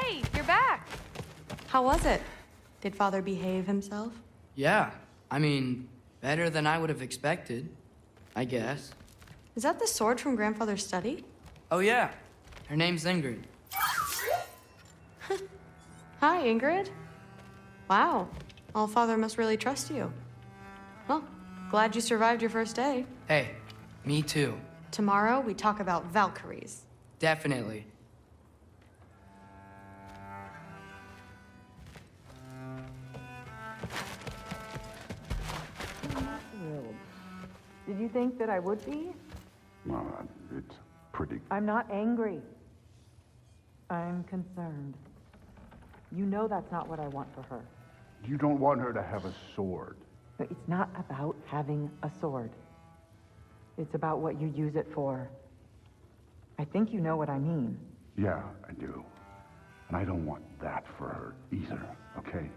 Hey, you're back! How was it? Did Father behave himself? Yeah, I mean, better than I would have expected, I guess. Is that the sword from Grandfather's study? Oh yeah, her name's Ingrid. Hi, Ingrid. Wow, All-Father must really trust you. Well, glad you survived your first day. Hey, me too. Tomorrow, we talk about Valkyries. Definitely. Did you think that I would be? Well, it's pretty... I'm not angry. I'm concerned. You know that's not what I want for her. You don't want her to have a sword. But it's not about having a sword. It's about what you use it for. I think you know what I mean. Yeah, I do. And I don't want that for her either, okay?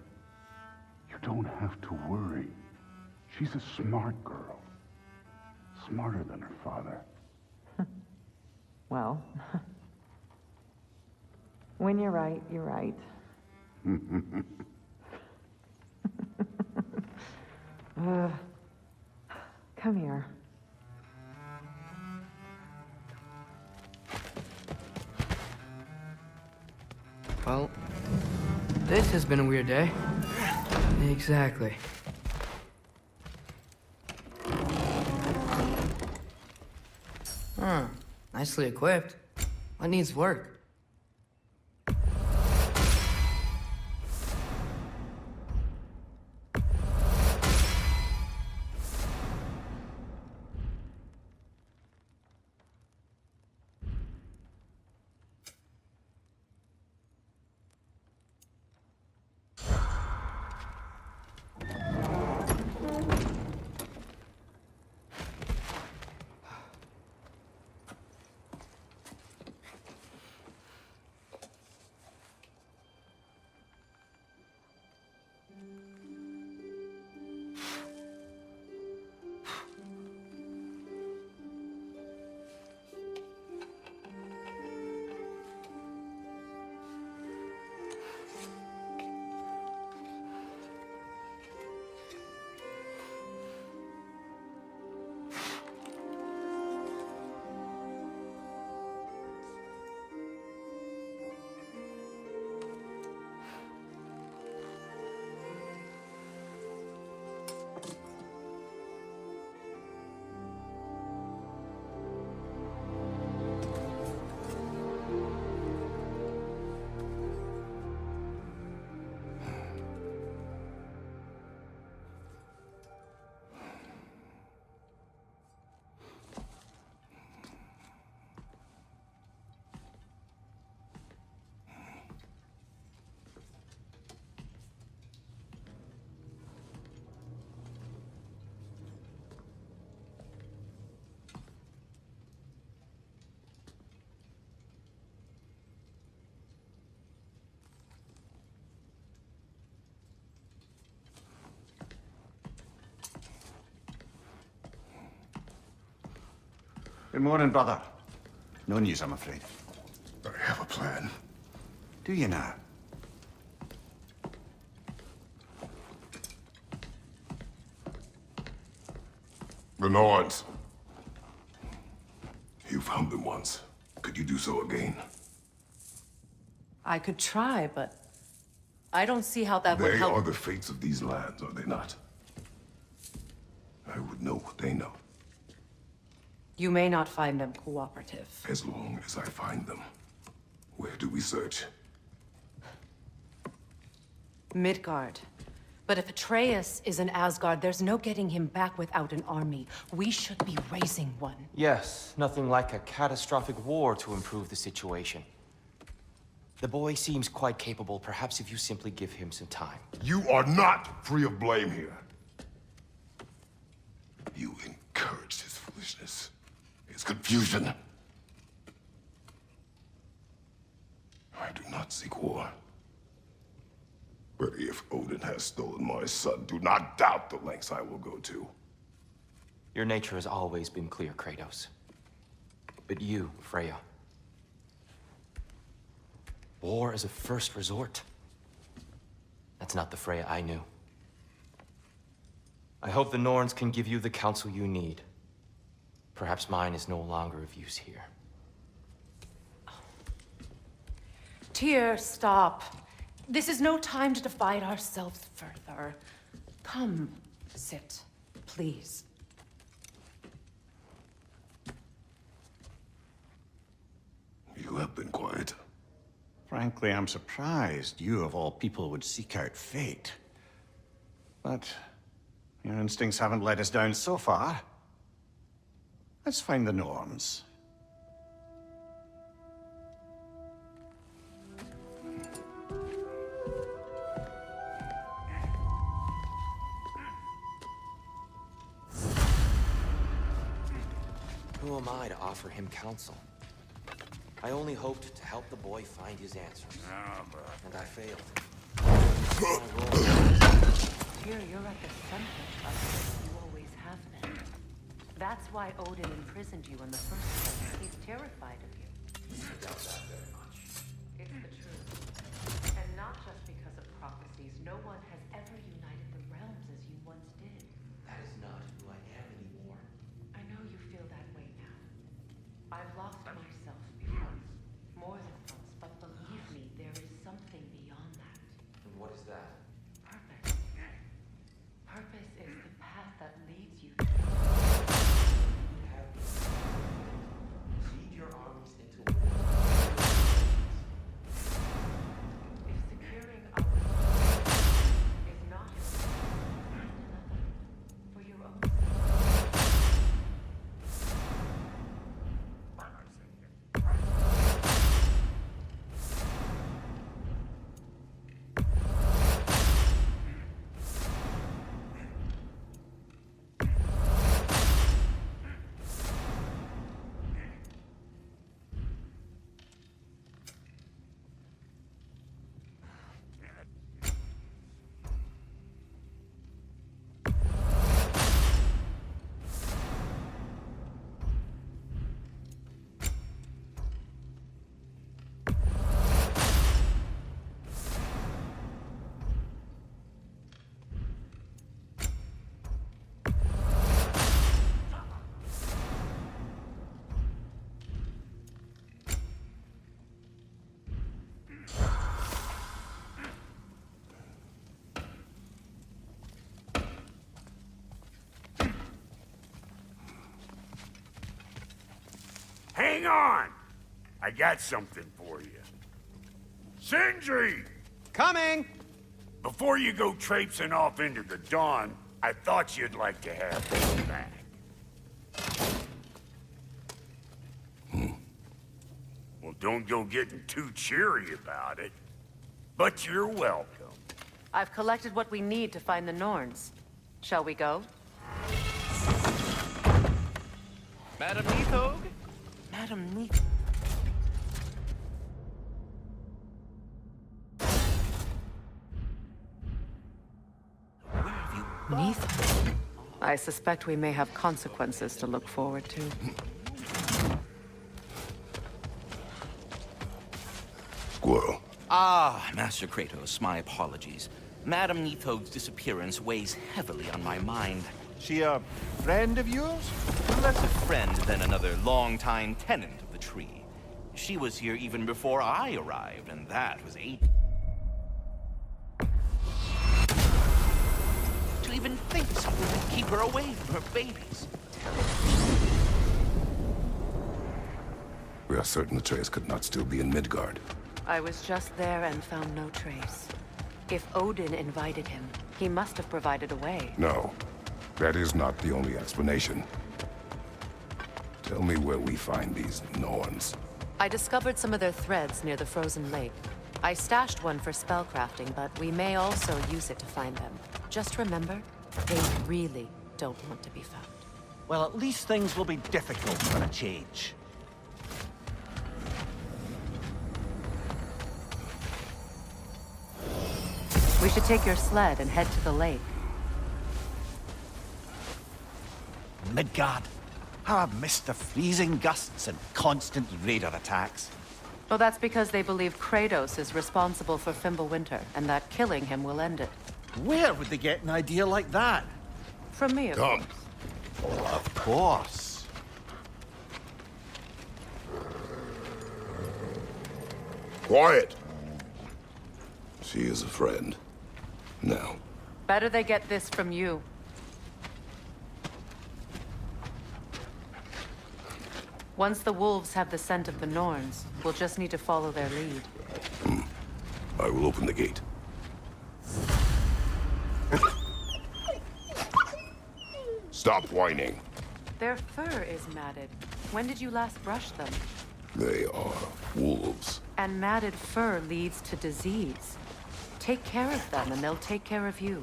You don't have to worry. She's a smart girl. Smarter than her father. Well, when you're right, you're right. Come here. Well, this has been a weird day. Exactly. Huh. Nicely equipped. What needs work? Good morning, brother. No news, I'm afraid. I have a plan. Do you now? The Nords. You found them once. Could you do so again? I could try, but I don't see how that would They help. are the fates of these lands, are they not? I would know what they know, You may not find them cooperative. as long as I find them. Where do we search? Midgard. But if Atreus is in Asgard, there's no getting him back without an army. We should be raising one. Yes, nothing like a catastrophic war to improve the situation. The boy seems quite capable. Perhaps if you simply give him some time. You are not free of blame here. You encouraged his foolishness, his confusion. I do not seek war. But if Odin has stolen my son, do not doubt the lengths I will go to. Your nature has always been clear, Kratos. But you, Freya. War as a first resort. That's not the Freya I knew. I hope the Norns can give you the counsel you need. Perhaps mine is no longer of use here. Tyr, stop. This is no time to divide ourselves further. Come, sit, please. You have been quiet. Frankly, I'm surprised you of all people would seek out fate. But your instincts haven't let us down so far. Let's find the Norns. Who am I to offer him counsel? I only hoped to help the boy find his answers. And I failed. Tyr, you're at the center of it. You always have been. That's why Odin imprisoned you in the first place. He's terrified of you. I doubt that very much. It's the truth. And not just because of prophecies. No one has ever united the realms as you once did. That is not who I am anymore. I know you feel that way now. I've lost myself before. More than once, but believe me, there is something beyond that. And what is that? Purpose. Purpose is the path that leads you to Lead your armies into war. if securing our is not find another for your own Hang on! I got something for you. Sindri! Coming! Before you go traipsing off into the dawn, I thought you'd like to have this back. Well, don't go getting too cheery about it. But you're welcome. I've collected what we need to find the Norns. Shall we go? Madam Neathog? Madam Neath. Neath? I suspect we may have consequences to look forward to. Squirrel. Ah, Master Kratos, my apologies. Madam Neathog's disappearance weighs heavily on my mind. She a friend of yours? Less a friend than another longtime tenant of the tree. She was here even before I arrived, and that was 8. To even think something would keep her away from her babies. We are certain Atreus could not still be in Midgard. I was just there and found no trace. If Odin invited him, he must have provided a way. No, that is not the only explanation. Tell me where we find these Norns. I discovered some of their threads near the frozen lake. I stashed one for spellcrafting, but we may also use it to find them. Just remember, they really don't want to be found. Well, at least things will be difficult for a change. We should take your sled and head to the lake. Midgard. How I've missed the freezing gusts and constant raider attacks. Well, that's because they believe Kratos is responsible for Fimbulwinter, and that killing him will end it. Where would they get an idea like that? From me, of course. Of course. Quiet! She is a friend. Now. Better they get this from you. Once the wolves have the scent of the Norns, we'll just need to follow their lead. I will open the gate. Stop whining. Their fur is matted. When did you last brush them? They are wolves. And matted fur leads to disease. Take care of them, and they'll take care of you.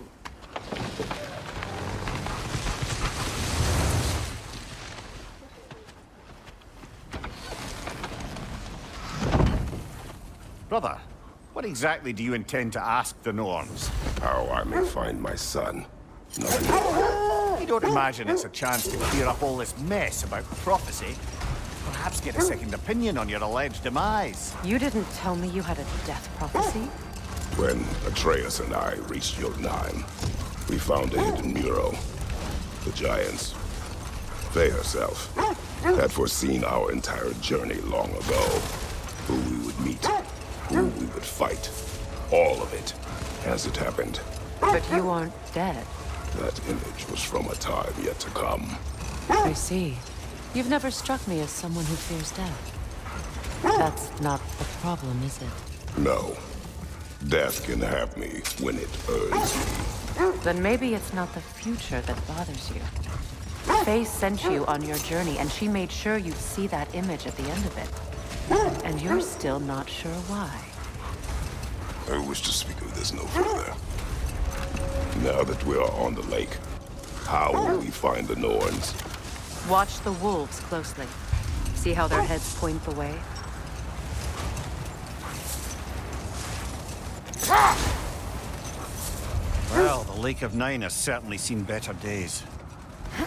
Brother, what exactly do you intend to ask the Norns? How I may find my son. Nothing more. You don't imagine it's a chance to clear up all this mess about prophecy? Perhaps get a second opinion on your alleged demise. You didn't tell me you had a death prophecy? When Atreus and I reached Jotunheim, we found a hidden mural. The Giants, Faye herself, had foreseen our entire journey long ago. Who we would meet, who we would fight. All of it, as it happened. But you aren't dead. That image was from a time yet to come. I see. You've never struck me as someone who fears death. That's not the problem, is it? No. Death can have me when it earns me. Then maybe it's not the future that bothers you. Faye sent you on your journey, and she made sure you'd see that image at the end of it. And you're still not sure why. I wish to speak of this no further. Now that we are on the lake, how will we find the Norns? Watch the wolves closely. See how their heads point the way? Well, the Lake of Nine has certainly seen better days.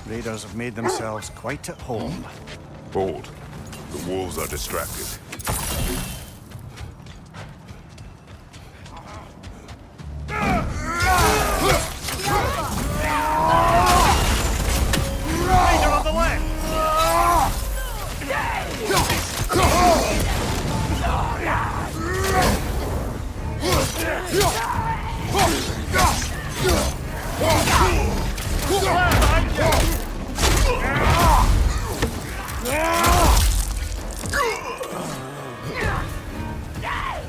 Raiders have made themselves quite at home. Hold. The wolves are distracted. Raider on the left!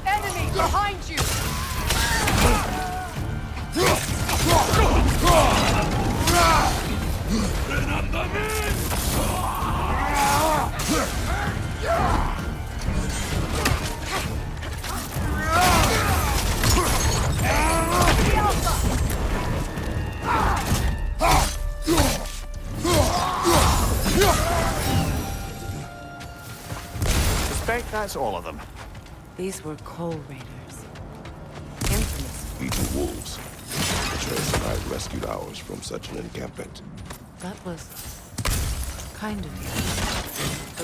Enemy behind you! Suspect that's all of them. These were Coal Raiders. Infamous. Eating wolves. Atreus and I rescued ours from such an encampment. That was kind of you.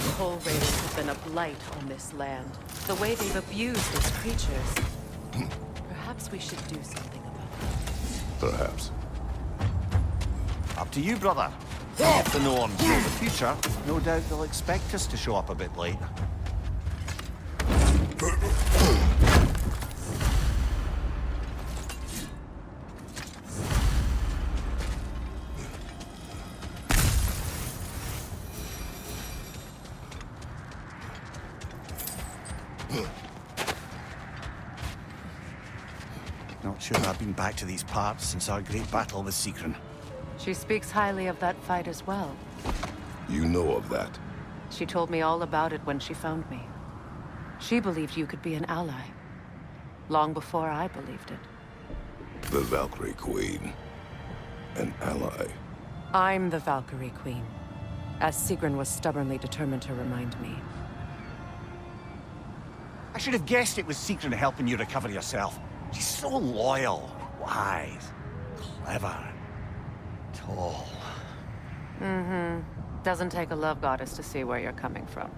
The Coal Raiders have been a blight on this land. The way they've abused its creatures. Perhaps we should do something about it. Perhaps. Up to you, brother. If the Norns know the future, no doubt they'll expect us to show up a bit late. Not sure I've been back to these parts since our great battle with Sigrun. She speaks highly of that fight as well. You know of that. She told me all about it when she found me. She believed you could be an ally. Long before I believed it. The Valkyrie Queen. An ally. I'm the Valkyrie Queen. As Sigrun was stubbornly determined to remind me. I should have guessed it was Sigrun helping you recover yourself. She's so loyal, wise, clever, tall. Mm-hmm. Doesn't take a love goddess to see where you're coming from.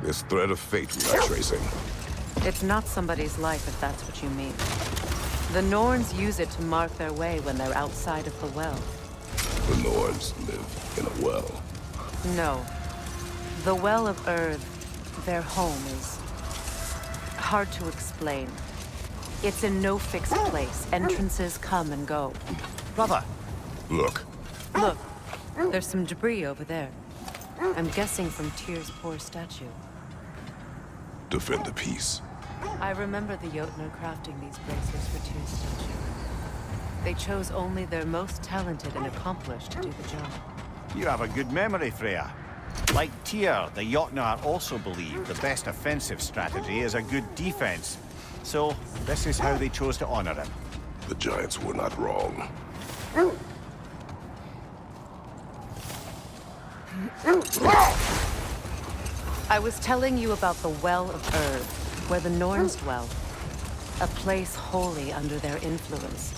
This thread of fate we are tracing. It's not somebody's life, if that's what you mean. The Norns use it to mark their way when they're outside of the well. The Norns live in a well. No. The Well of Earth, their home, is hard to explain. It's in no fixed place. Entrances come and go. Brother, Look, Look, there's some debris over there. I'm guessing from Tyr's poor statue. defend the peace. I remember the Jotnar crafting these bracers for Tyr's statue. They chose only their most talented and accomplished to do the job. you have a good memory, Freya. Like Tyr, the Jotnar also believe the best offensive strategy is a good defense. So, this is how they chose to honor him. The Giants were not wrong. I was telling you about the Well of Earth, where the Norns dwell. A place wholly under their influence,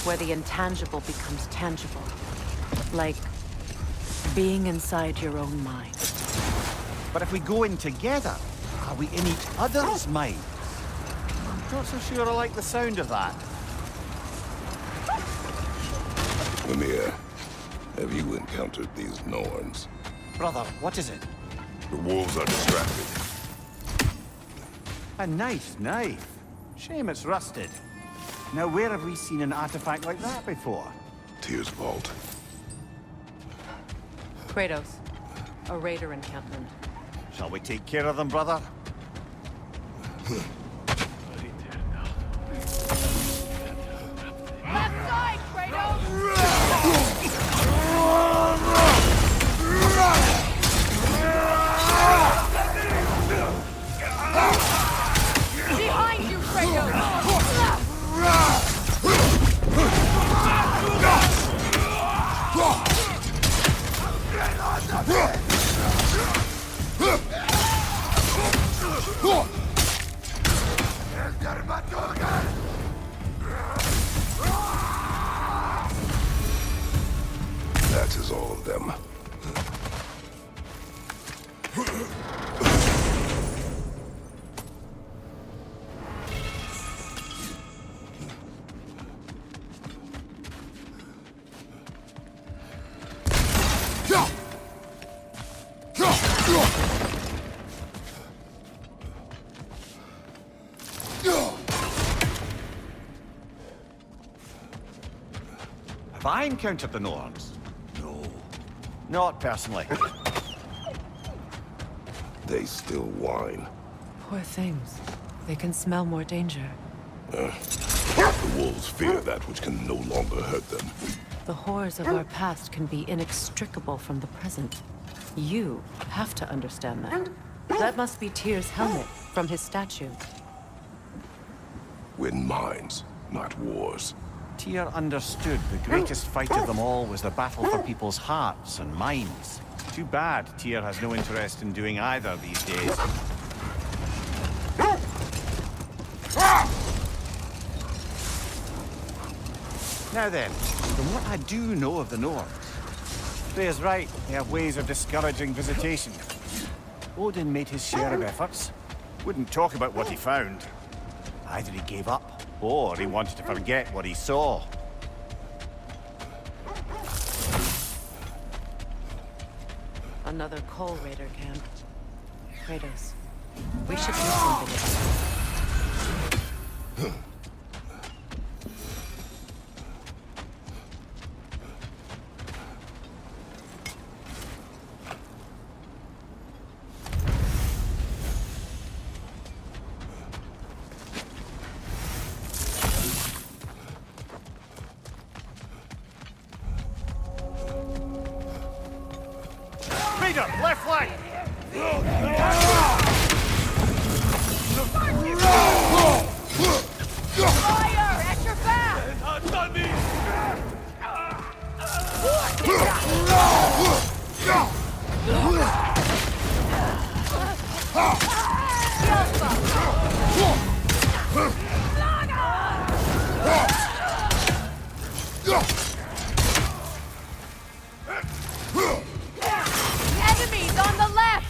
where the intangible becomes tangible. Like being inside your own mind. But if we go in together, are we in each other's mind? I'm not so sure I like the sound of that. Mimir, have you encountered these Norns? Brother, what is it? The wolves are distracted. A nice knife. Shame it's rusted. Now, where have we seen an artifact like that before? Tyr's vault. Kratos, a raider encampment. Shall we take care of them, brother? Left side, Kratos! Behind you, Kratos! That is all of them. Have I encountered the Norns? No. Not personally. They still whine. Poor things. They can smell more danger. The wolves fear that which can no longer hurt them. The horrors of our past can be inextricable from the present. You have to understand that. That must be Tyr's helmet from his statue. Win minds, not wars. Tyr understood the greatest fight of them all was the battle for people's hearts and minds. Too bad Tyr has no interest in doing either these days. Now then, from what I do know of the Norns, Freya's right, they have ways of discouraging visitation. Odin made his share of efforts. Wouldn't talk about what he found. Either he gave up, or he wanted to forget what he saw. Another coal raider camp. Kratos, we should do something about it. Raider, left flank! Fire! At your back! Enemies on the left!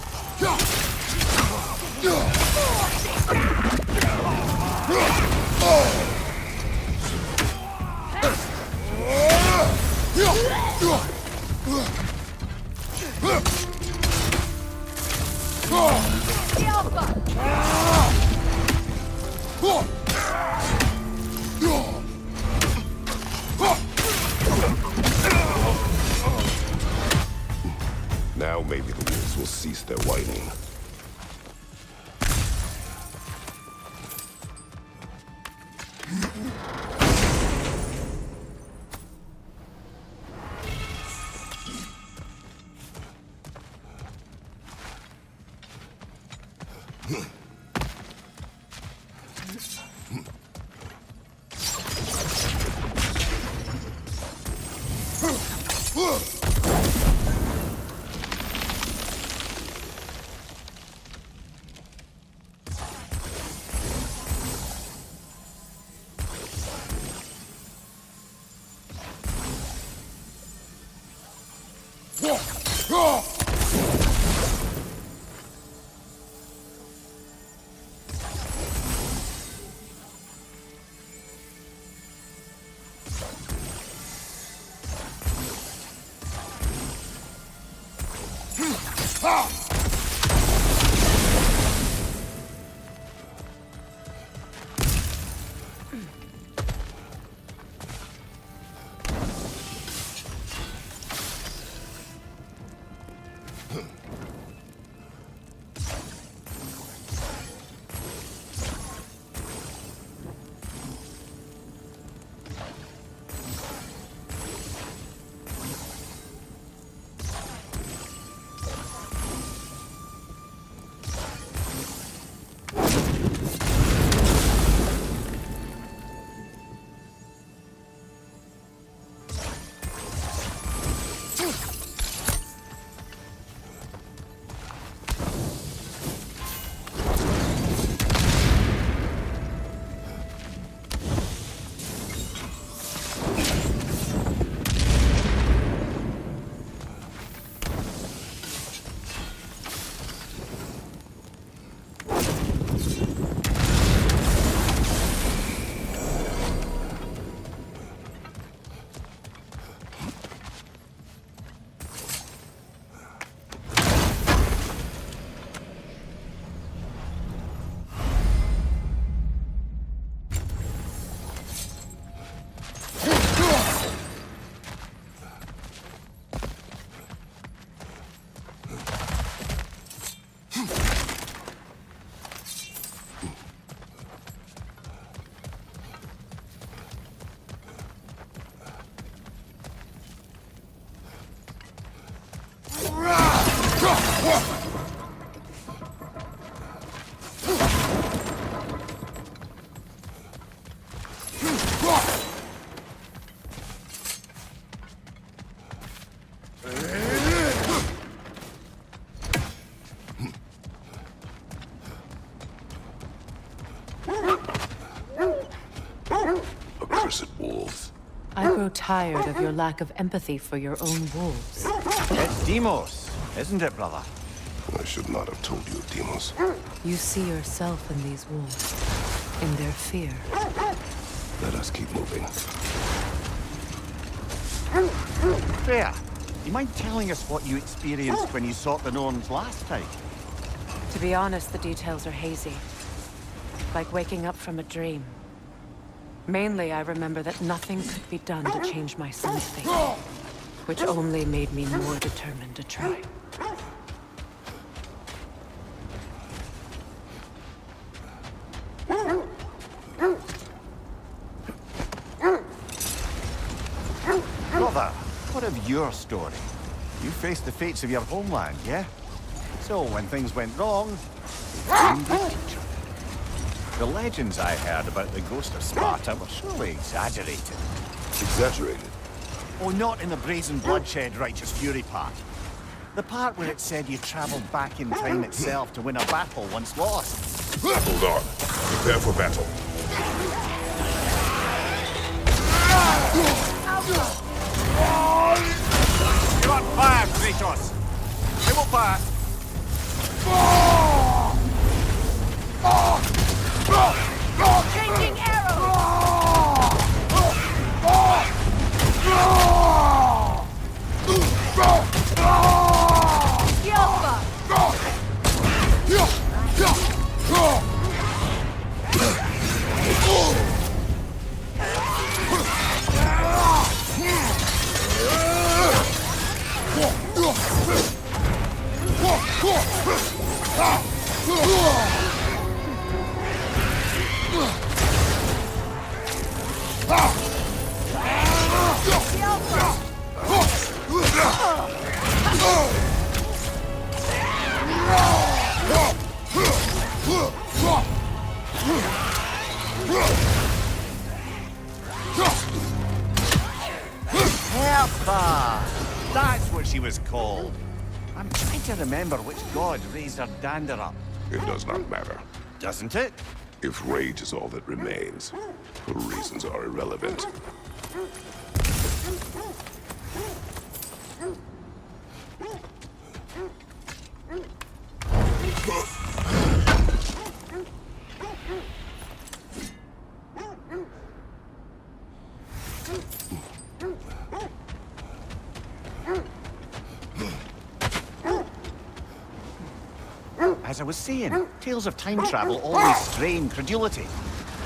I grow tired of your lack of empathy for your own wolves. It's Demos, isn't it, brother? I should not have told you, Demos. You see yourself in these wolves, in their fear. Let us keep moving. Freya, you mind telling us what you experienced when you sought the Norns last time? To be honest, the details are hazy. Like waking up from a dream. Mainly, I remember that nothing could be done to change my son's fate, which only made me more determined to try. Brother, what of your story? You faced the fates of your homeland, yeah? So, when things went wrong, you blamed the teacher. The legends I heard about the ghost of Sparta were surely exaggerated. Exaggerated? Oh, not in the brazen bloodshed righteous fury part. The part where it said you traveled back in time itself to win a battle once lost. Hold on. Prepare for battle. You're on fire, Kratos! It will pass! Changing arrows! was called. I'm trying to remember which god raised her dander up. It does not matter. Doesn't it? If rage is all that remains, her reasons are irrelevant. As I was saying, tales of time travel always strain credulity.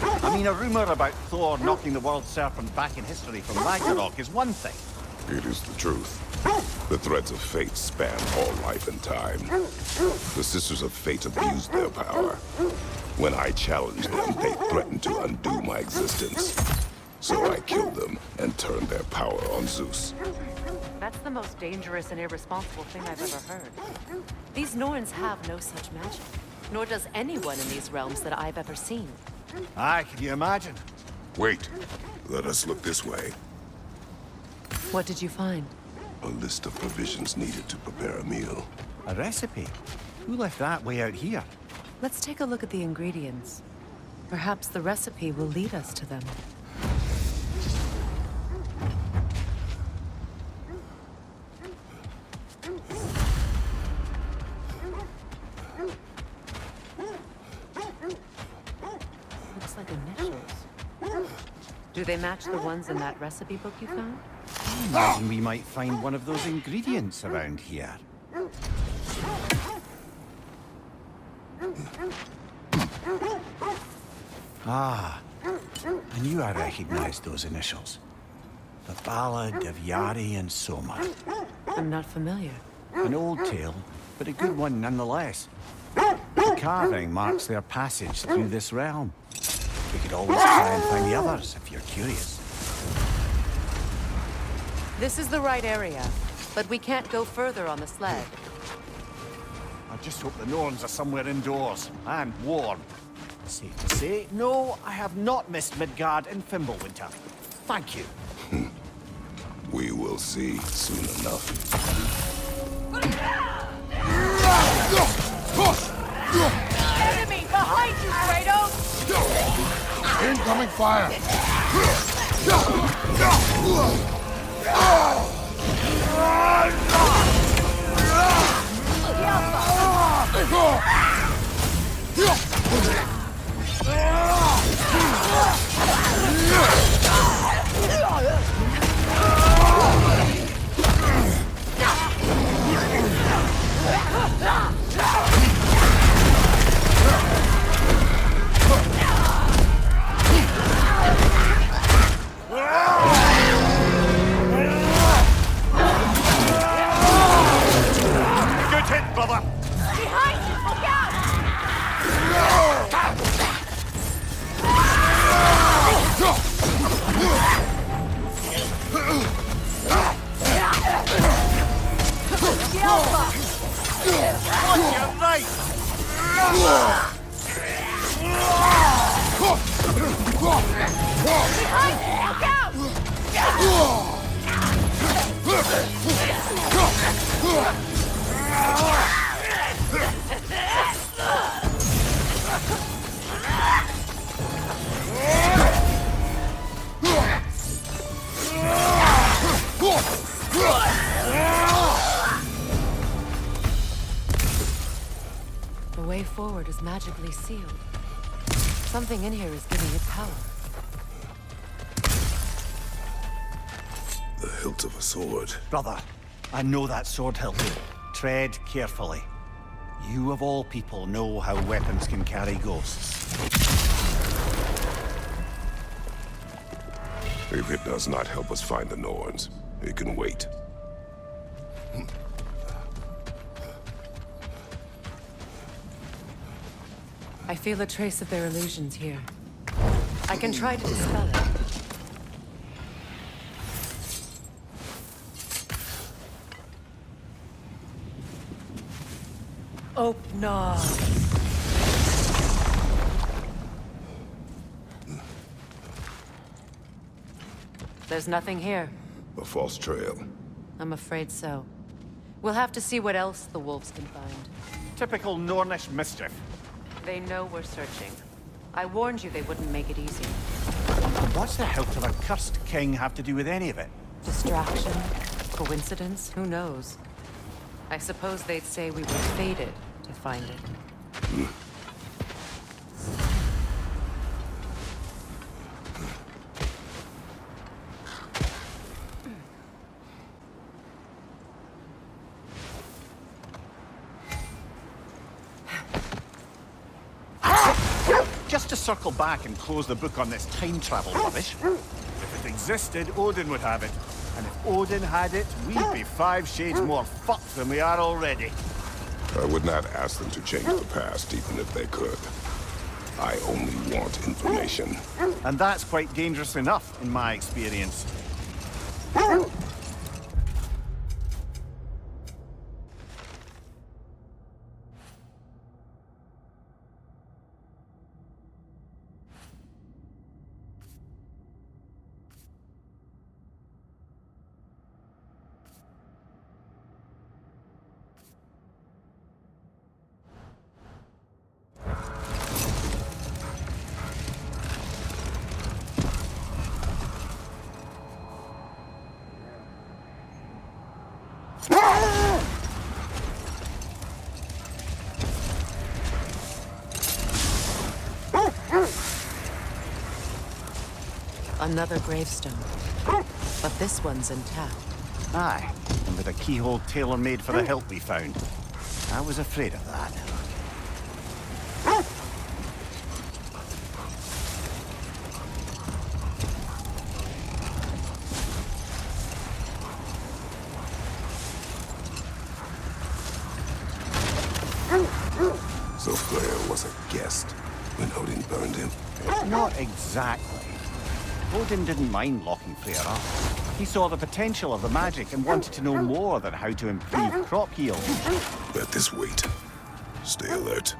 I mean, a rumor about Thor knocking the world serpent back in history from Ragnarok is one thing. It is the truth. The threads of fate span all life and time. The Sisters of Fate abused their power. When I challenged them, they threatened to undo my existence. So I killed them and turned their power on Zeus. That's the most dangerous and irresponsible thing I've ever heard. These Norns have no such magic, nor does anyone in these realms that I've ever seen. Aye, can you imagine? Wait, let us look this way. What did you find? A list of provisions needed to prepare a meal. A recipe? Who left that way out here? Let's take a look at the ingredients. Perhaps the recipe will lead us to them. Looks like initials. Do they match the ones in that recipe book you found? I imagine we might find one of those ingredients around here. Ah, I knew I recognized those initials. The Ballad of Yari and Soma. I'm not familiar. An old tale, but a good one nonetheless. The carving marks their passage through this realm. We could always try and find the others if you're curious. This is the right area, but we can't go further on the sled. I just hope the Norns are somewhere indoors and warm. Safe to say, no, I have not missed Midgard and Fimbulwinter. Thank you. We will see soon enough. Enemy behind you, Kratos! Incoming fire! Good hit, brother! Behind you! Look out! The Alpha! On your right! Behind you! Look out! The way forward is magically sealed. Something in here is giving it power. The hilt of a sword. Brother, I know that sword hilt. Tread carefully. You of all people know how weapons can carry ghosts. If it does not help us find the Norns, it can wait. I feel a trace of their illusions here. I can try to dispel it. Open. There's nothing here. A false trail. I'm afraid so. We'll have to see what else the wolves can find. Typical Nornish mischief. They know we're searching. I warned you they wouldn't make it easy. What's the hilt of a cursed king have to do with any of it? Distraction? Coincidence? Who knows? I suppose they'd say we were fated to find it. Just to circle back and close the book on this time travel rubbish. If it existed, Odin would have it. And if Odin had it, we'd be 5 shades more fucked than we are already. I would not ask them to change the past, even if they could. I only want information. And that's quite dangerous enough, in my experience. Another gravestone. But this one's intact. Aye, and with a keyhole tailor-made for the hilt we found. I was afraid of that. So Freyr was a guest when Odin burned him? Not exactly. Odin didn't mind locking Freyr up. He saw the potential of the magic and wanted to know more than how to improve crop yield. Let this wait. Stay alert.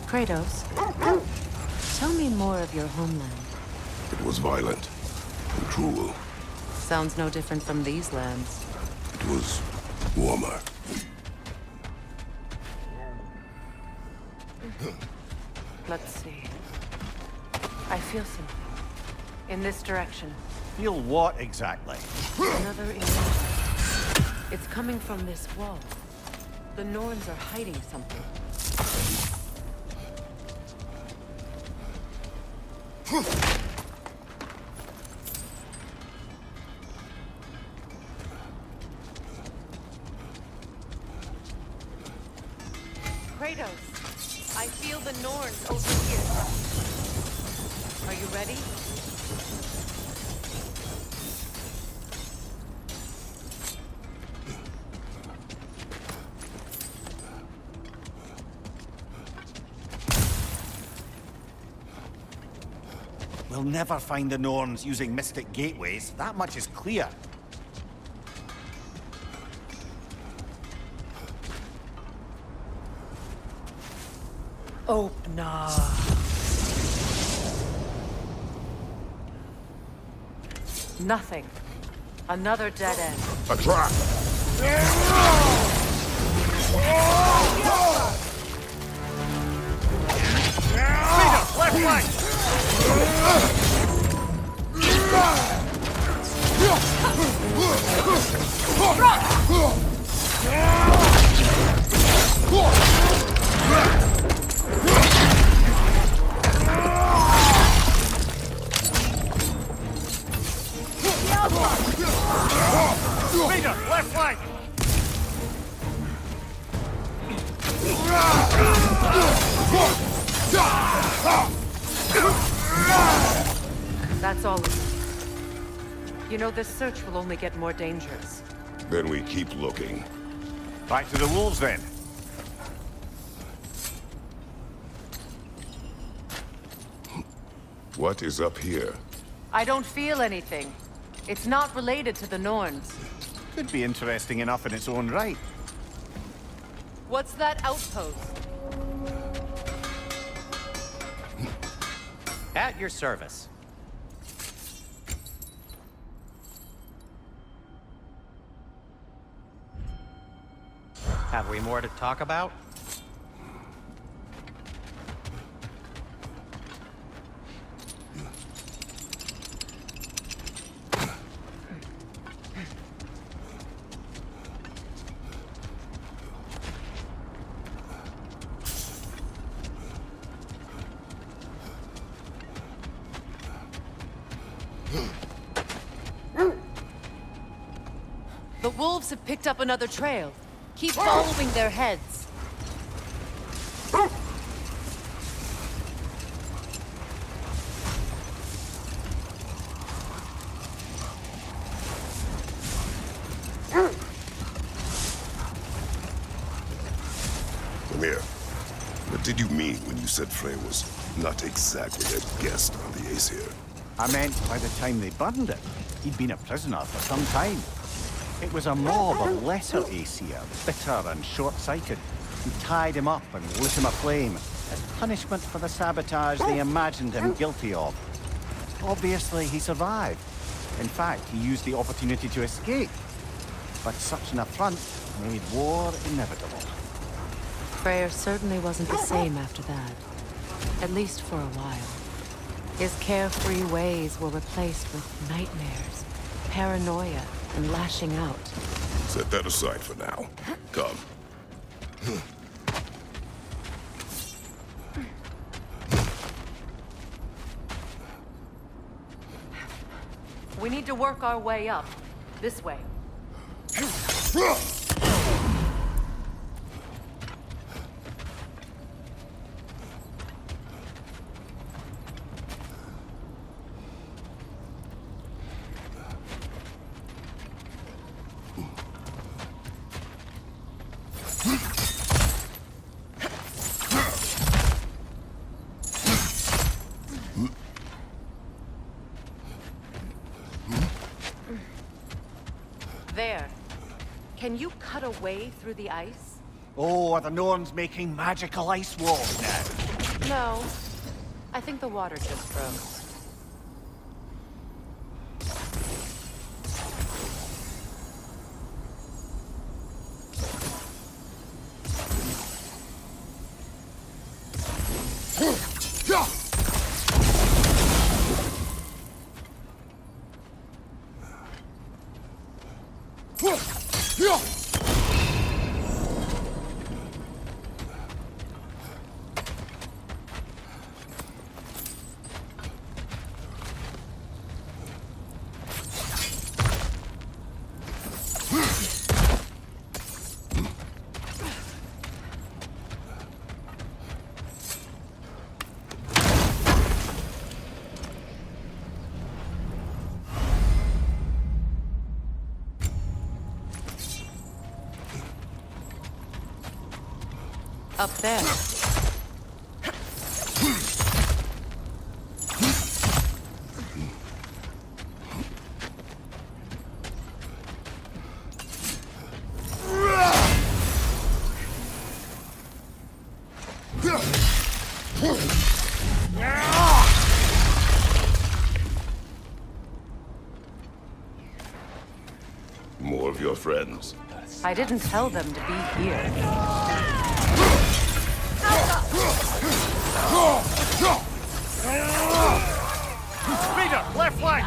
Kratos, tell me more of your homeland. It was violent and cruel. Sounds no different from these lands. It was warmer. Let's see. I feel something. In this direction. Feel what exactly? Another illusion. It's coming from this wall. The Norns are hiding something. Kratos, I feel the Norns over here. Are you ready? We'll never find the Norns using mystic gateways. That much is clear. Opener. Nothing. Another dead end. A trap! Left flank! Peter, left flank! That's all of them. You know, this search will only get more dangerous. Then we keep looking. Back to the wolves, then. What is up here? I don't feel anything. It's not related to the Norns. Could be interesting enough in its own right. What's that outpost? At your service. Have we more to talk about? The wolves have picked up another trail. Keep following their heads. Come here. What did you mean when you said Frey was not exactly a guest on the Aesir? I meant by the time they burned it, he'd been a prisoner for some time. It was a mob of lesser Aesir, bitter and short-sighted, who tied him up and lit him aflame as punishment for the sabotage they imagined him guilty of. Obviously, he survived. In fact, he used the opportunity to escape. But such an affront made war inevitable. Freyr certainly wasn't the same after that. At least for a while. His carefree ways were replaced with nightmares, paranoia, and lashing out. Set that aside for now. Come. We need to work our way up. This way. There. Can you cut a way through the ice? Oh, are the Norns making magical ice walls now? No. I think the water just froze. Up there. More of your friends. I didn't tell them to be here. Reader, left flank!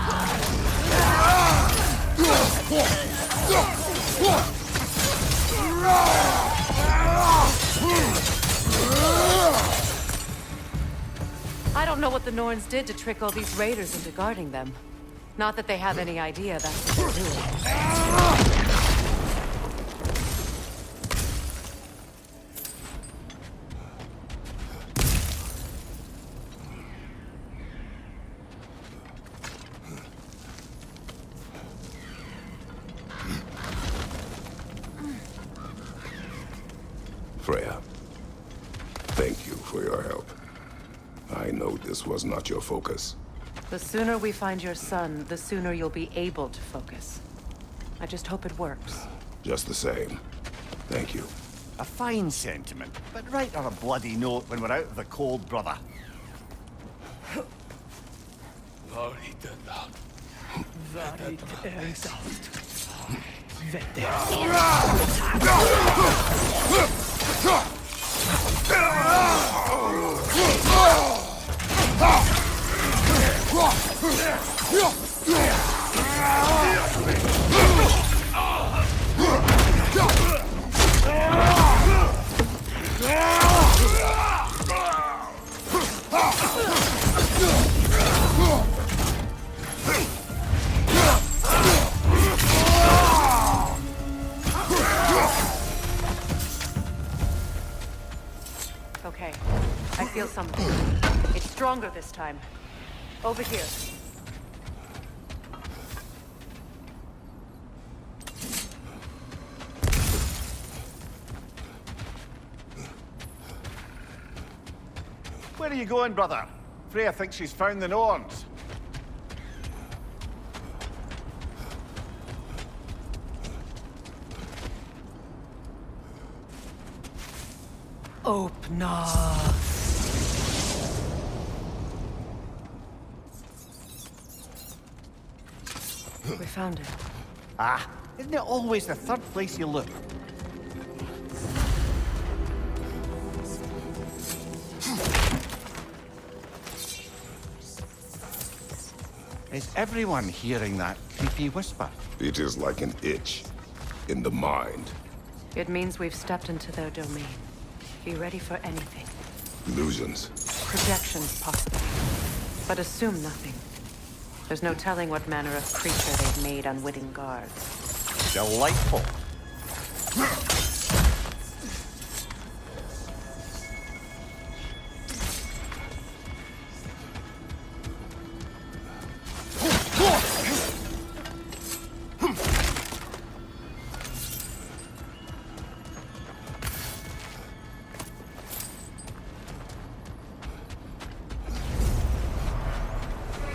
I don't know what the Norns did to trick all these raiders into guarding them. Not that they have any idea that's what they're doing. Freya, thank you for your help. I know this was not your focus, The sooner we find your son, the sooner you'll be able to focus. I just hope it works. Just the same. Thank you. A fine sentiment, but write her a bloody note when we're out of the cold, brother. Okay, I feel something. It's stronger this time. Over here. Where are you going, brother? Freya thinks she's found the Norns. Opener. We found it. Ah, isn't it always the third place you look? Is everyone hearing that creepy whisper? It is like an itch in the mind. It means we've stepped into their domain. Be ready for anything. Illusions. Projections, possibly. But assume nothing. There's no telling what manner of creature they've made unwitting guards. Delightful.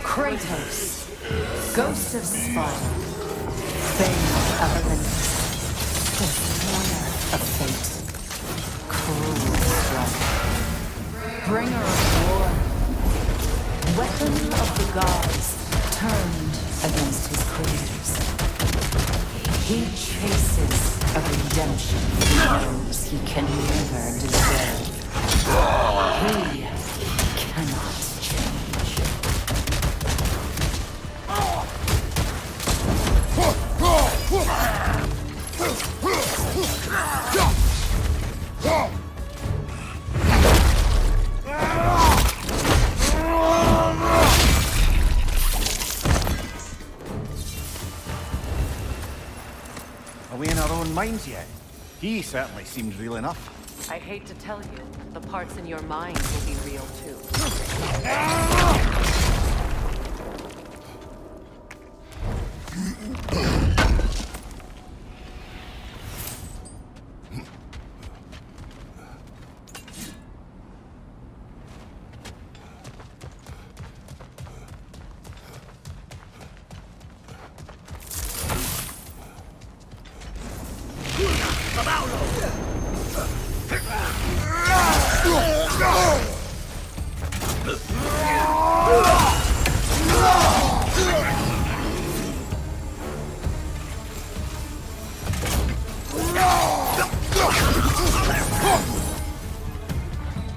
Kratos, Ghost of Sparta, Bane of Olympus, Destroyer of Fate, Cruel Strike, Bringer of War, Weapon of the Gods, turned against his creators. He chases a redemption he knows he can never deserve. He cannot change. Are we in our own minds yet? He certainly seemed real enough. I hate to tell you, the parts in your mind will be real too.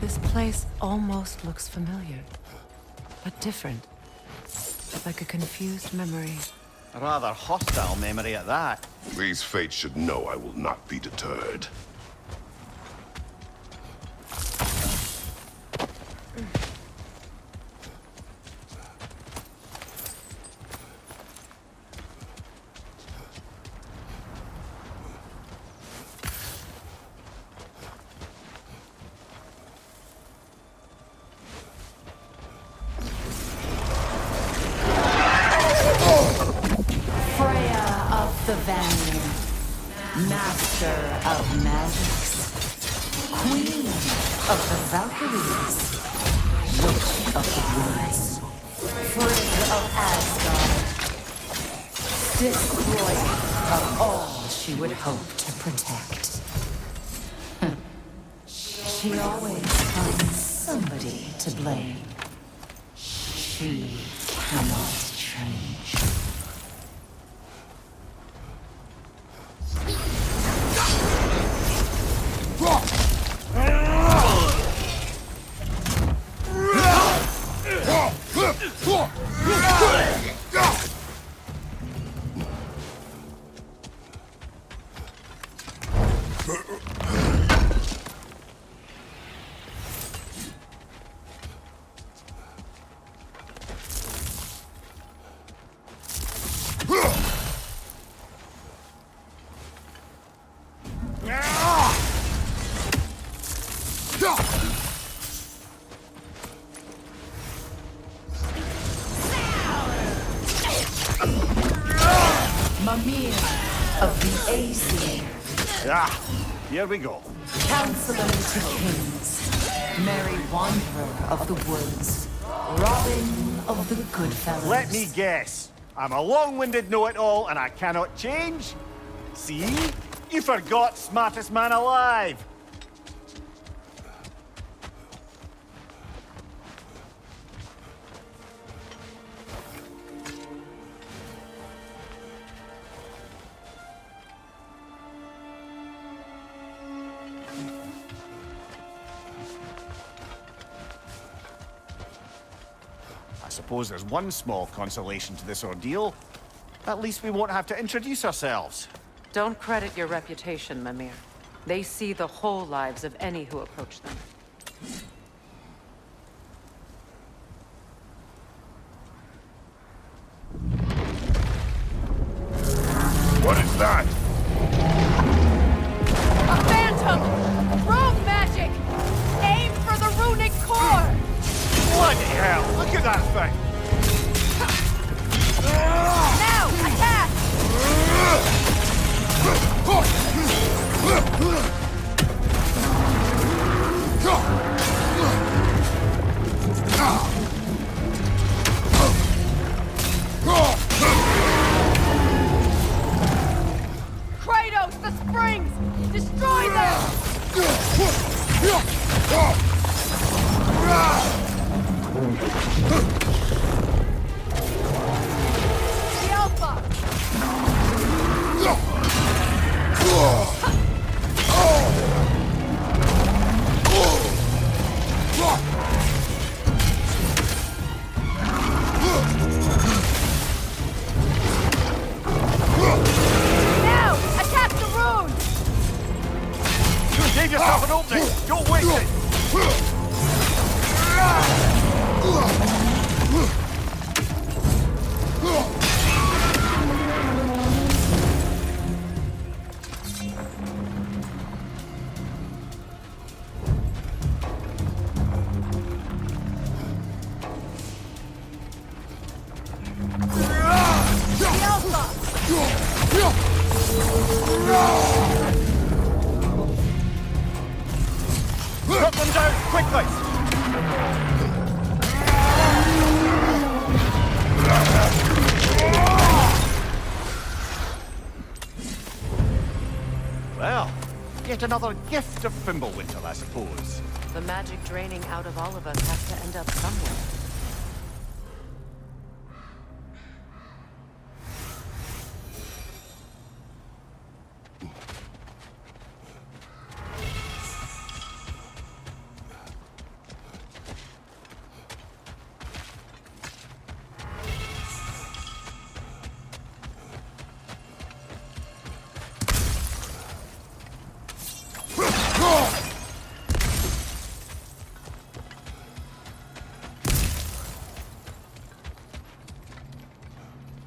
This place almost looks familiar, but different. Like a confused memory. A rather hostile memory at that. These fates should know I will not be deterred. The Vanguard, Master of Magics, Queen of the Valkyries, Witch of the Woods, Friend of Asgard. Destroyer of all she would hope to protect. She always finds somebody to blame. She cannot change. Mimir of the AC. Here we go. Counselor to Kings. Merry Wanderer of the Woods. Robin of the Goodfellas. Let me guess. I'm a long-winded know-it-all and I cannot change? See? You forgot smartest man alive. I suppose there's one small consolation to this ordeal. At least we won't have to introduce ourselves. Don't credit your reputation, Mimir. They see the whole lives of any who approach them. What is that? A phantom! Rogue magic! Aim for the runic core! Bloody hell! Look at that thing! Now, attack! Kratos, the springs! Destroy them! The Alpha! Now, attack the rune! You gave yourself an opening! Don't waste it! The Alpha! Put them down, quickly! Well, yet another gift of Fimbulwinter, I suppose. The magic draining out of all of us has to end up somewhere.